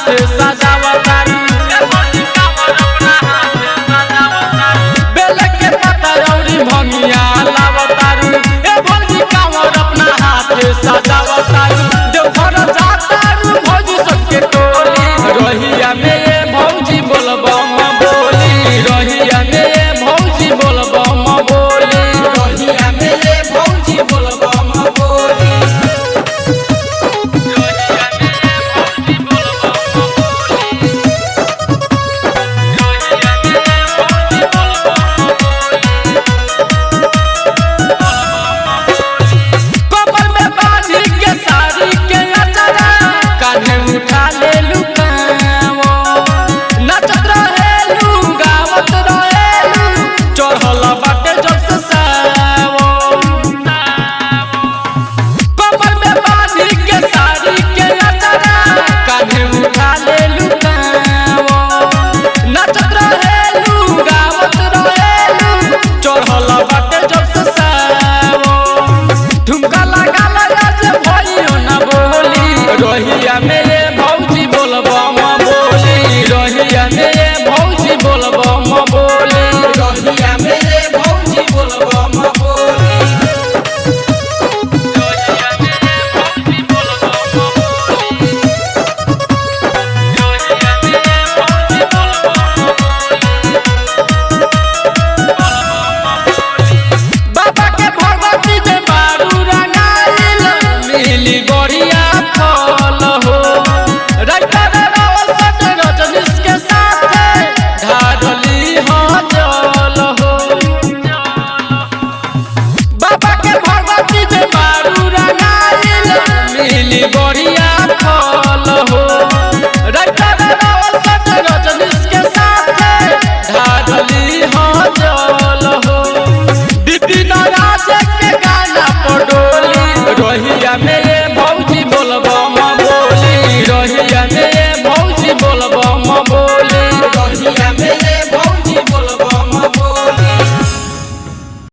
हाथ सजावतारू बेल के पता औरी भंगिया लावतारू ए भौजी कांवर अपना हाथ सजावतारू देवघर जातारू भौजी सबके टोली रहिया में ये भौजी बोलबम बोली रहिया में ये भौजी बोलबम बोली रहिया में ये भौजी बोलबम बोली कमर में बांधी के साड़ी के अचरा कान्हे उठा ले लू